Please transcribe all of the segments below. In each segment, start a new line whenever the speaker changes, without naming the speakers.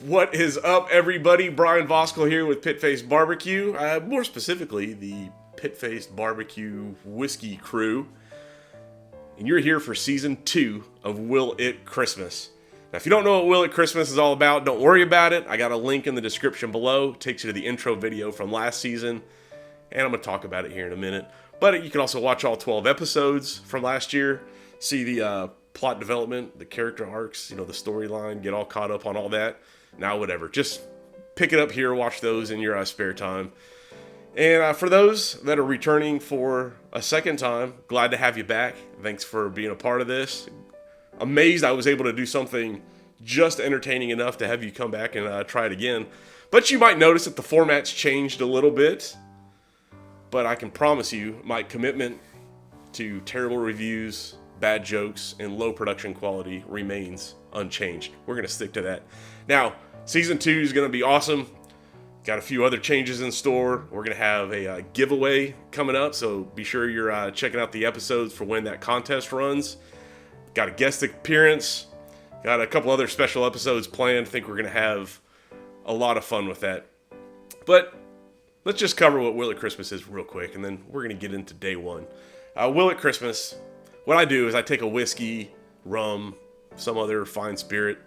What is up, everybody? Brian Voskel here with Pit-Faced Barbecue. More specifically, the Pit-Faced Barbecue Whiskey Crew. And you're here for Season 2 of Will It Christmas. Now, if you don't know what Will It Christmas is all about, don't worry about it. I got a link in the description below. It takes you to the intro video from last season. And I'm going to talk about it here in a minute. But you can also watch all 12 episodes from last year. See the plot development, the character arcs, the storyline, get all caught up on all that. Now, whatever. Just pick it up here, watch those in your spare time. And for those that are returning for a second time, glad to have you back. Thanks for being a part of this. Amazed I was able to do something just entertaining enough to have you come back and try it again. But you might notice that the format's changed a little bit. But I can promise you, my commitment to terrible reviews, bad jokes, and low production quality remains unchanged. We're going to stick to that. Now, Season 2 is going to be awesome. Got a few other changes in store. We're going to have a giveaway coming up, so be sure you're checking out the episodes for when that contest runs. Got a guest appearance. Got a couple other special episodes planned. I think we're going to have a lot of fun with that. But let's just cover what Will It Christmas is real quick, and then we're going to get into day one. Will It Christmas, what I do is I take a whiskey, rum, some other fine spirit,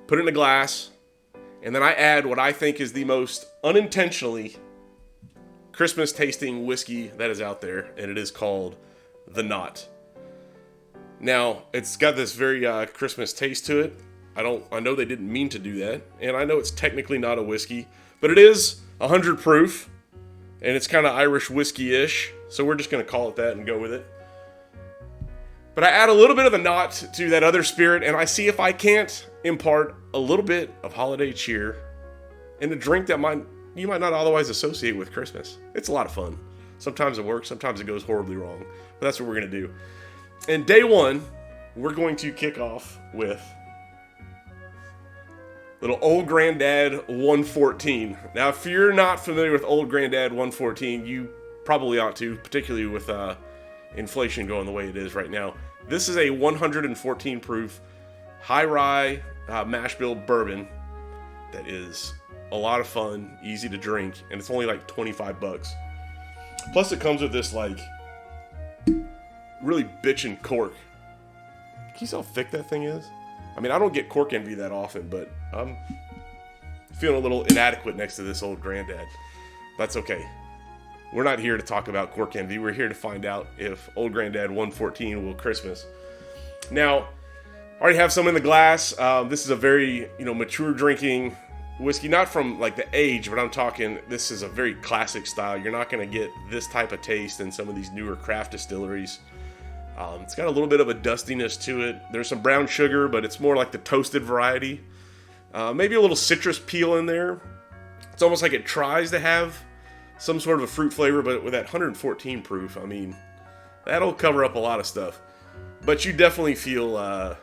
put it in a glass, and then I add what I think is the most unintentionally Christmas tasting whiskey that is out there, and it is called The Knot. Now, it's got this very Christmas taste to it. I know they didn't mean to do that, and I know it's technically not a whiskey, but it is 100 proof, and it's kind of Irish whiskey-ish, so we're just going to call it that and go with it. But I add a little bit of the knot to that other spirit, and I see if I can't impart a little bit of holiday cheer in a drink that you might not otherwise associate with Christmas. It's a lot of fun. Sometimes it works, sometimes it goes horribly wrong. But that's what we're going to do. And day one, we're going to kick off with little Old Granddad 114. Now, if you're not familiar with Old Granddad 114, you probably ought to, particularly with inflation going the way it is right now. This is a 114 proof high rye mash bill bourbon that is a lot of fun, easy to drink, and it's only like $25. Plus it comes with this like really bitchin' cork. Can you see how thick that thing is? I mean, I don't get cork envy that often, but I'm feeling a little inadequate next to this Old Granddad. That's okay. We're not here to talk about cork envy. We're here to find out if Old Granddad 114 will Christmas. Now, I already have some in the glass. This is a very, mature drinking whiskey. Not from like the age, but I'm talking, this is a very classic style. You're not going to get this type of taste in some of these newer craft distilleries. It's got a little bit of a dustiness to it. There's some brown sugar, but it's more like the toasted variety. Maybe a little citrus peel in there. It's almost like it tries to have some sort of a fruit flavor, but with that 114 proof, I mean, that'll cover up a lot of stuff. But you definitely feel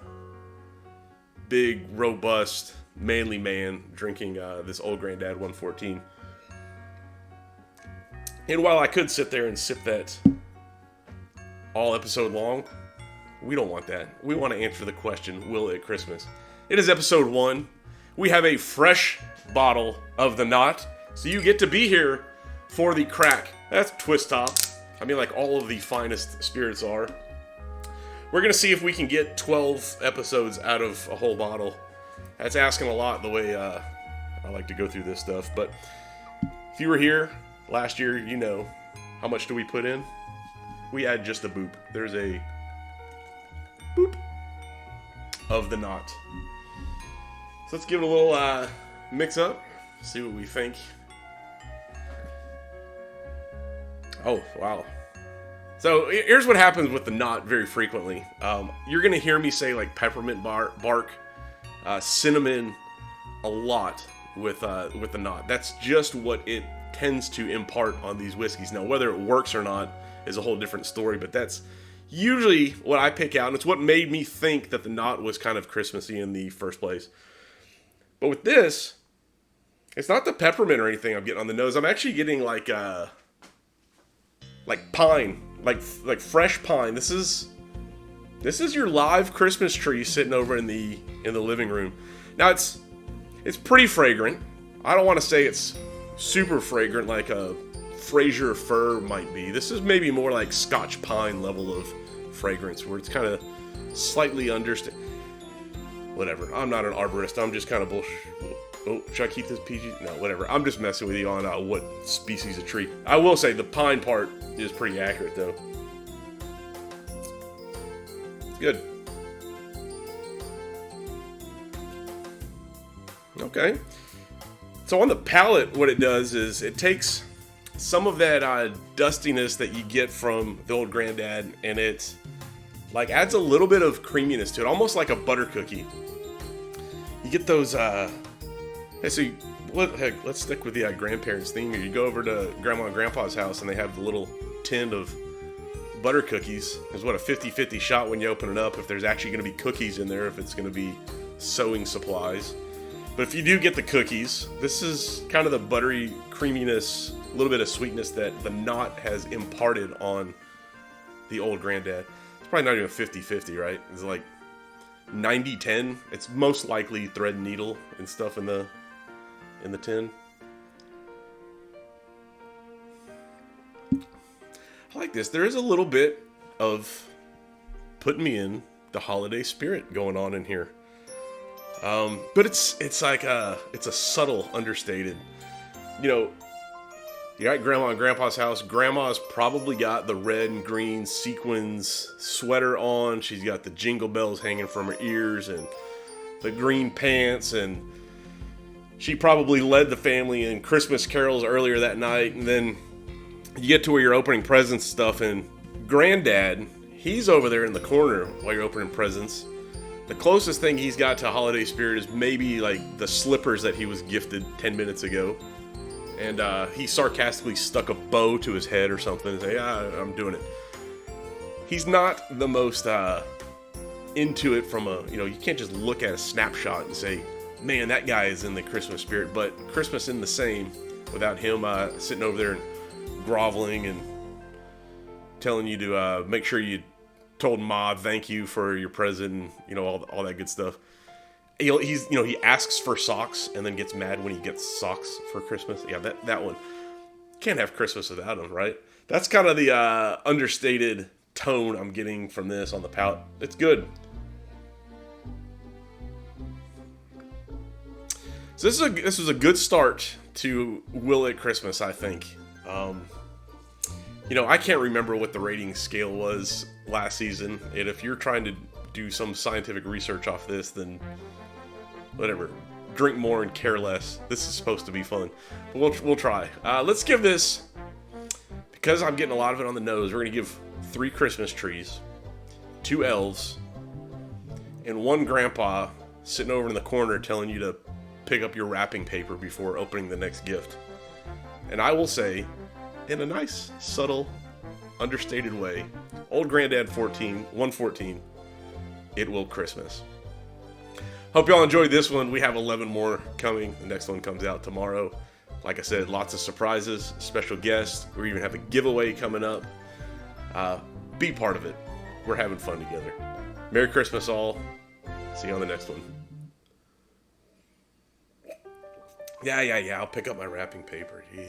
big, robust, manly man drinking this Old Granddad 114. And while I could sit there and sip that all episode long, we don't want that. We want to answer the question, Will It Christmas? It is episode 1. We have a fresh bottle of The Knot, so you get to be here for the crack. That's twist top. I mean, like all of the finest spirits are. We're going to see if we can get 12 episodes out of a whole bottle. That's asking a lot the way I like to go through this stuff. But if you were here last year, you know how much do we put in? We add just a boop. There's a boop of The Knot. So let's give it a little mix up. See what we think. Oh, wow. So here's what happens with the knot very frequently. You're going to hear me say like peppermint bark, cinnamon a lot with the knot. That's just what it tends to impart on these whiskeys. Now, whether it works or not is a whole different story, but that's usually what I pick out, and it's what made me think that the knot was kind of Christmassy in the first place. But with this, it's not the peppermint or anything I'm getting on the nose. I'm actually getting like pine, like fresh pine. This is your live Christmas tree sitting over in the living room. Now it's It's pretty fragrant. I don't want to say it's super fragrant like a Fraser fir might be. This is maybe more like Scotch pine level of fragrance, where it's kind of slightly understated. Whatever. I'm not an arborist. I'm just kind of bullshit. Oh, should I keep this PG? No, whatever. I'm just messing with you on what species of tree. I will say the pine part is pretty accurate, though. It's good. Okay. So on the palate, what it does is it takes some of that dustiness that you get from the old Granddad, and it like adds a little bit of creaminess to it, almost like a butter cookie. You get those. Hey, so let's stick with the grandparents theme here. You go over to Grandma and Grandpa's house, and they have the little tin of butter cookies. There's what, a 50-50 shot when you open it up if there's actually going to be cookies in there, if it's going to be sewing supplies. But if you do get the cookies, this is kind of the buttery creaminess, a little bit of sweetness that the knot has imparted on the old Granddad. It's probably not even 50-50, right? It's like 90-10. It's most likely thread and needle and stuff in the tin. I like this. There is a little bit of putting me in the holiday spirit going on in here. But it's like it's a subtle understated. You know, you're at Grandma and Grandpa's house. Grandma's probably got the red and green sequins sweater on. She's got the jingle bells hanging from her ears and the green pants, and she probably led the family in Christmas carols earlier that night. And then you get to where you're opening presents stuff, and Granddad, he's over there in the corner while you're opening presents. The closest thing he's got to holiday spirit is maybe like the slippers that he was gifted 10 minutes ago. And he sarcastically stuck a bow to his head or something and say, yeah, I'm doing it. He's not the most into it from a, you can't just look at a snapshot and say, man, that guy is in the Christmas spirit. But Christmas in the same without him sitting over there and groveling and telling you to make sure you told Ma thank you for your present, and all that good stuff. He asks for socks and then gets mad when he gets socks for Christmas. Yeah, that one. Can't have Christmas without him, right? That's kind of the understated tone I'm getting from this on the palate. It's good. So this was a good start to Will It Christmas, I think. I can't remember what the rating scale was last season, and if you're trying to do some scientific research off this, then whatever. Drink more and care less. This is supposed to be fun. But we'll try. Let's give this, because I'm getting a lot of it on the nose, we're going to give 3 Christmas trees, 2 elves, and 1 grandpa sitting over in the corner telling you to pick up your wrapping paper before opening the next gift. And I will say, in a nice, subtle, understated way, old Granddad 114, it will Christmas. Hope y'all enjoyed this one. We have 11 more coming. The next one comes out tomorrow. Like I said, lots of surprises, special guests. We even have a giveaway coming up. Be part of it. We're having fun together. Merry Christmas all. See you on the next one. Yeah. I'll pick up my wrapping paper. Gee.